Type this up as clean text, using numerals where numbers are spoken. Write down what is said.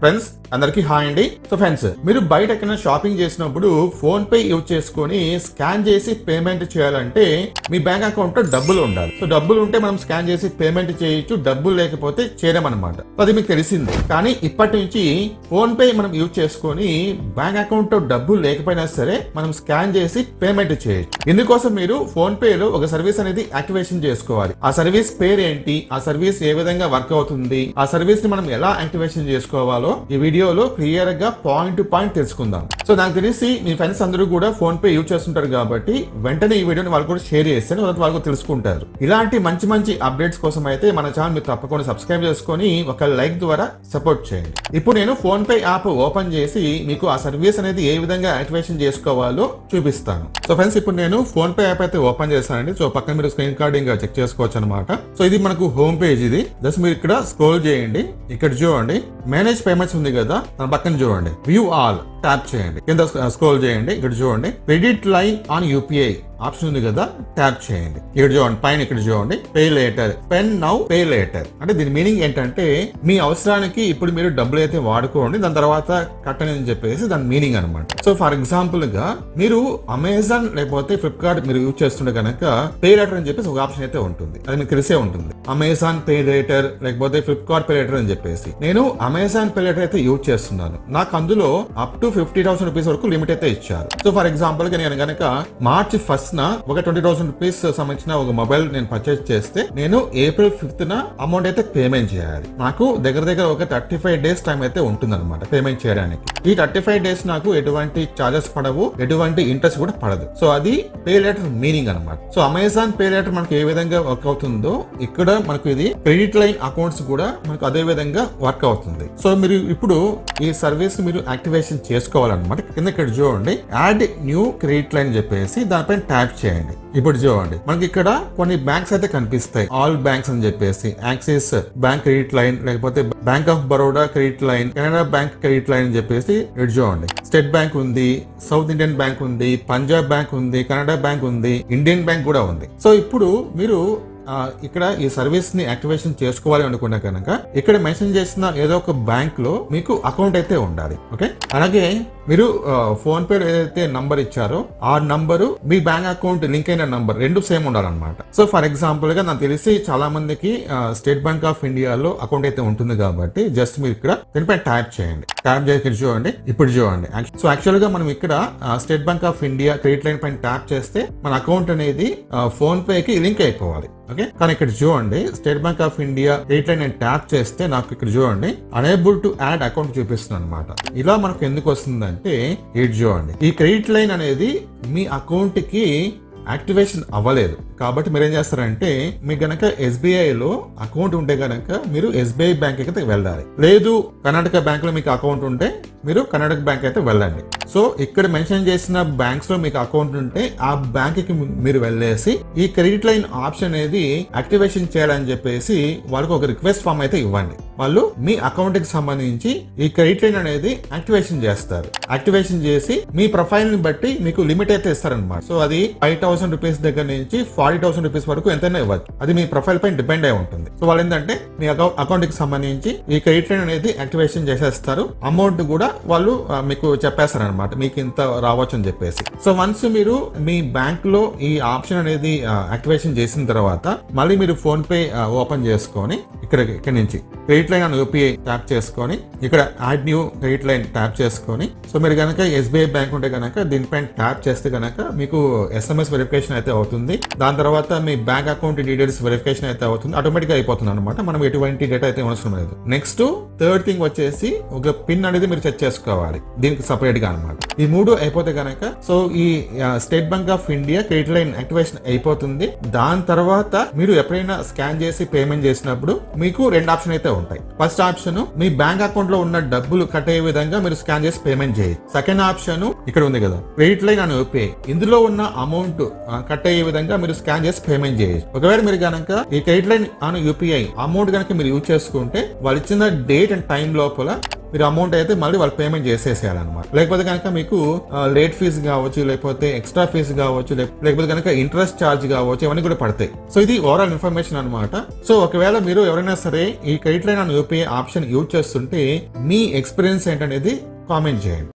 Friends అందరికి hi అండి. So friends, మీరు బయట ఎక్కడైనా షాపింగ్ చేసినప్పుడు ఫోన్ పే యూజ్ చేసుకొని స్కాన్ చేసి పేమెంట్ చేయాలంటే మీ బ్యాంక్ అకౌంట్ లో డబ్బులు ఉండాలి. సో డబ్బులు ఉంటే మనం స్కాన్ చేసి పేమెంట్ చేయొచ్చు, డబ్బులు లేకపోతే చేయలేమన్నమాట. అది మీకు తెలిసింది. కానీ ఇప్పటి నుంచి ఫోన్ పే మనం యూజ్ చేసుకొని బ్యాంక్ అకౌంట్ లో డబ్బులు లేకపోయినా సరే మనం స్కాన్ చేసి పేమెంట్ చేయొచ్చు. ఇందుకోసం మీరు ఫోన్ పే లో ఒక సర్వీస్ అనేది యాక్టివేషన్ చేసుకోవాలి. ఆ సర్వీస్ పేరు ఏంటి, ఆ సర్వీస్ ఏ విధంగా వర్క్ అవుతుంది, ఆ సర్వీస్ ని మనం ఎలా యాక్టివేషన్ చేసుకోవాలో ఈ వీడియోలో క్లియర్ గా పాయింట్ టు పాయింట్ తెలుసుకుందాం. సో నాకు తెలిసి మీ ఫ్రెండ్స్ అందరూ కూడా ఫోన్ పే యూజ్ చేస్తుంటారు కాబట్టి వెంటనే ఈ వీడియోని వాళ్ళు కూడా షేర్ చేస్తే వాళ్ళు తెలుసుకుంటారు. ఇలాంటి మంచి మంచి అప్డేట్స్ కోసం అయితే మన ఛానల్ మీరు తప్పకుండా సబ్స్క్రైబ్ చేసుకొని ఒక లైక్ ద్వారా సపోర్ట్ చేయండి. ఇప్పుడు నేను ఫోన్ పే యాప్ ఓపెన్ చేసి మీకు ఆ సర్వీస్ అనేది ఏ విధంగా యాక్టివేషన్ చేసుకోవాలో చూపిస్తాను. సో ఫ్రెండ్స్, ఇప్పుడు నేను ఫోన్ పే యాప్ అయితే ఓపెన్ చేస్తానండి. సో పక్కన మీరు స్క్రీన్ కార్డింగ్ చెక్ చేసుకోవచ్చు అనమాట. సో ఇది మనకు హోమ్ పేజ్. ఇది జస్ట్ మీరు ఇక్కడ స్క్రోల్ చేయండి. ఇక్కడ చూడండి మేనేజ్ పేమెంట్స్ ఉంది కదా, దాని పక్కన చూడండి వ్యూ ఆల్ ట్యాప్ చేయండి. కింద స్క్రోల్ చేయండి. ఇక్కడ చూడండి credit line on UPI option ఉంది కదా, ట్యాప్ చేయండి. ఇక్కడ చూడండి పైన ఇక్కడ చూడండి pay later, pen now pay later. అంటే దీని మీనింగ్ ఏంటంటే మీ అవసరానికి ఇప్పుడు మీరు డబ్బులు అయితే వాడుకోండి, దాని తర్వాత కట్టని అని చెప్పేసి దాని మీనింగ్ అనమాట. సో ఫర్ ఎగ్జాంపుల్ గా మీరు అమెజాన్ లేకపోతే ఫ్లిప్కార్ట్ మీరు యూజ్ చేస్తుంటే కనుక పే లేటర్ అని చెప్పేసి ఒక ఆప్షన్ అయితే ఉంటుంది. అది మీకు తెలిసే ఉంటుంది. అమెజాన్ పే లేటర్ లేకపోతే ఫ్లిప్కార్ట్ పే లేటర్ అని చెప్పేసి. నేను అమెజాన్ పే లేటర్ అయితే యూజ్ చేస్తున్నాను. నాకు అందులో అప్ టు 50,000 రూపీస్ వరకు లిమిట్ అయితే ఇచ్చారు. సో ఫర్ ఎగ్జాంపుల్ గా నేను కనుక మార్చి 1st ఒక 20,000 రూపీస్ సంబంధించిన ఒక మొబైల్ నేను పర్చేజ్ చేస్తే నేను ఏప్రిల్ 5th అమౌంట్ అయితే పేమెంట్ చేయాలి. నాకు దగ్గర ఒక 35 డేస్ టైం అయితే ఉంటుంది అనమాట పేమెంట్ చేయడానికి. ఈ 35 డేస్ నాకు ఎటువంటి చార్జెస్ పడవు, ఎటువంటి ఇంట్రెస్ట్ కూడా పడదు. సో అది పే లేటర్ మీనింగ్ అనమాట. సో అమెజాన్ పే లేటర్ మనకి ఏ విధంగా వర్క్ అవుతుందో ఇక్కడ మనకు ఇది క్రెడిట్ లైన్ అకౌంట్స్ కూడా మనకు అదే విధంగా వర్క్ అవుతుంది. సో మీరు ఇప్పుడు ఈ సర్వీస్ మీరు యాక్టివేషన్ చేసుకోవాలన్నమాట. కింద ఇక్కడ చూడండి యాడ్ న్యూ క్రెడిట్ లైన్ చెప్పేసి దానిపైన ట్యాప్ చేయండి. ఇప్పుడు చూడండి మనకి ఇక్కడ కొన్ని బ్యాంక్స్ అయితే కనిపిస్తాయి. ఆల్ బ్యాంక్స్ అని చెప్పేసి యాక్సిస్ బ్యాంక్ క్రెడిట్ లైన్, లేకపోతే bank of Baroda credit line, Canara bank credit line అని చెప్పేసి ఇక్కడ చూడండి స్టేట్ బ్యాంక్ ఉంది, సౌత్ ఇండియన్ బ్యాంక్ ఉంది, పంజాబ్ బ్యాంక్ ఉంది, కెనడా బ్యాంక్ ఉంది, ఇండియన్ బ్యాంక్ కూడా ఉంది. సో ఇప్పుడు మీరు ఇక్కడ ఈ సర్వీస్ ని యాక్టివేషన్ చేసుకోవాలి అనుకున్నా కనుక ఇక్కడ మెన్షన్ చేసిన ఏదో ఒక బ్యాంక్ లో మీకు అకౌంట్ అయితే ఉండాలి. ఓకే, అలాగే మీరు ఫోన్ పే ఏదైతే నంబర్ ఇచ్చారో ఆ నంబరు మీ బ్యాంక్ అకౌంట్ లింక్ అయిన నంబర్ రెండు సేమ్ ఉండాలన్నమాట. సో ఫర్ ఎగ్జాంపుల్ గా నాకు తెలిసి చాలా మందికి స్టేట్ బ్యాంక్ ఆఫ్ ఇండియాలో అకౌంట్ అయితే ఉంటుంది కాబట్టి జస్ట్ మీరు ఇక్కడ దీనిపై ట్యాప్ చేయండి. ట్యాప్ చేసి చూడండి. ఇప్పుడు చూడండి సో యాక్చువల్ గా మనం ఇక్కడ state bank of India credit line పైన ట్యాప్ చేస్తే మన అకౌంట్ అనేది ఫోన్ పే కి లింక్ అయిపోవాలి. ఓకే, కానీ ఇక్కడ చూడండి state bank of India credit line నేను ట్యాప్ చేస్తే నాకు ఇక్కడ చూడండి అనేబుల్ టు యాడ్ అకౌంట్ చూపిస్తుంది అనమాట. ఇలా మనకు ఎందుకు వస్తుందంటే ఇది చూడండి ఈ క్రెడిట్ లైన్ అనేది మీ అకౌంట్ కి యాక్టివేషన్ అవ్వలేదు కాబట్టి మీరు ఏం చేస్తారంటే మీకు గనక ఎస్బీఐ లో అకౌంట్ ఉంటే గనక మీరు ఎస్బీఐ బ్యాంక్ అయితే వెళ్ళాలి. లేదు కర్ణాటక బ్యాంక్ లో మీకు అకౌంట్ ఉంటే మీరు కర్ణాటక బ్యాంక్ అయితే వెళ్ళండి. సో ఇక్కడ మెన్షన్ చేసిన బ్యాంక్స్ లో మీకు అకౌంట్ ఉంటే ఆ బ్యాంక్ కి మీరు వెళ్ళేసి ఈ క్రెడిట్ లైన్ ఆప్షన్ అనేది యాక్టివేషన్ చేయాలని చెప్పేసి వాళ్ళకి ఒక రిక్వెస్ట్ ఫామ్ అయితే ఇవ్వండి. వాళ్ళు మీ అకౌంట్ కి సంబంధించి ఈ క్రెడిట్ లైన్ అనేది యాక్టివేషన్ చేస్తారు. యాక్టివేషన్ చేసి మీ ప్రొఫైల్ ని బట్టి మీకు లిమిట్ అయితే ఇస్తారనమాట. సో అది 5,000 రూపీస్ దగ్గర నుంచి 40,000 రూపీస్ వరకు ఎంతైనా ఇవ్వచ్చు. అది మీ ప్రొఫైల్ పైన డిపెండ్ అయి ఉంటుంది. సో వాళ్ళు ఏంటంటే మీ అకౌంట్ కి సంబంధించి ఈ క్రెడిట్ లైన్ అనేది యాక్టివేషన్ చేసేస్తారు. అమౌంట్ కూడా వాళ్ళు మీకు చెప్పేస్తారు అనమాట, మీకు ఇంత రావచ్చు అని చెప్పేసి. సో వన్స్ మీరు మీ బ్యాంక్ లో ఈ ఆప్షన్ అనేది యాక్టివేషన్ చేసిన తర్వాత మళ్ళీ మీరు ఫోన్ పే ఓపెన్ చేసుకొని ఇక్కడ నుంచి క్రెడిట్ లైన్ అని యూపీఐ ట్యాప్ చేసుకొని ఇక్కడ add new credit line tap చేసుకొని సో మీరు కనుక ఎస్బీఐ బ్యాంక్ ఉంటే కనుక దీనిపైన ట్యాప్ చేస్తే కనుక మీకు SMS వెరిఫికేషన్ అయితే అవుతుంది. దాని తర్వాత మీ బ్యాంక్ అకౌంట్ డీటెయిల్స్ వెరిఫికేషన్ అయితే అవుతుంది. ఆటోమేటిక్ అయిపోతుంది అనమాట. మనం ఎటువంటి డేటా అయితే అవసరం లేదు. నెక్స్ట్ థర్డ్ థింగ్ వచ్చేసి ఒక పిన్ అనేది మీరు సెట్ చేసుకోవాలి దీనికి సపరేట్ గా అనమాట. ఈ మూడు అయిపోతే కనుక సో ఈ state bank of India credit line activation అయిపోతుంది. దాని తర్వాత మీరు ఎప్పుడైనా స్కాన్ చేసి పేమెంట్ చేసినప్పుడు మీకు రెండు ఆప్షన్ అయితే ఉంటాయి. ఫస్ట్ ఆప్షన్ మీ బ్యాంక్ అకౌంట్ లో ఉన్న డబ్బులు కట్ అయ్యే విధంగా మీరు స్కాన్ చేసి పేమెంట్ చేయొచ్చు. సెకండ్ ఆప్షన్ ఇక్కడ ఉంది కదా క్రెడిట్ లైన్ అని యూపీఐ, ఇందులో ఉన్న అమౌంట్ కట్ అయ్యే విధంగా మీరు స్కాన్ చేసి పేమెంట్ చేయొచ్చు. ఒకవేళ మీరు కనుక ఈ credit line on UPI amount కనుక మీరు యూజ్ చేసుకుంటే వాళ్ళు ఇచ్చిన డేట్ అండ్ టైం లోపల మీరు అమౌంట్ అయితే మళ్ళీ వాళ్ళు పేమెంట్ చేసేసేయాలన్నమాట. లేకపోతే కనుక మీకు లేట్ ఫీజు కావచ్చు, లేకపోతే ఎక్స్ట్రా ఫీజు కావచ్చు, లేకపోతే కనుక ఇంట్రెస్ట్ ఛార్జ్ కావచ్చు, ఇవన్నీ కూడా పడతాయి. సో ఇది ఓవరాల్ ఇన్ఫర్మేషన్ అనమాట. సో ఒకవేళ మీరు ఎవరైనా సరే ఈ credit line and UPI option use చేస్తుంటే మీ ఎక్స్పీరియన్స్ ఏంటనేది కామెంట్ చేయండి.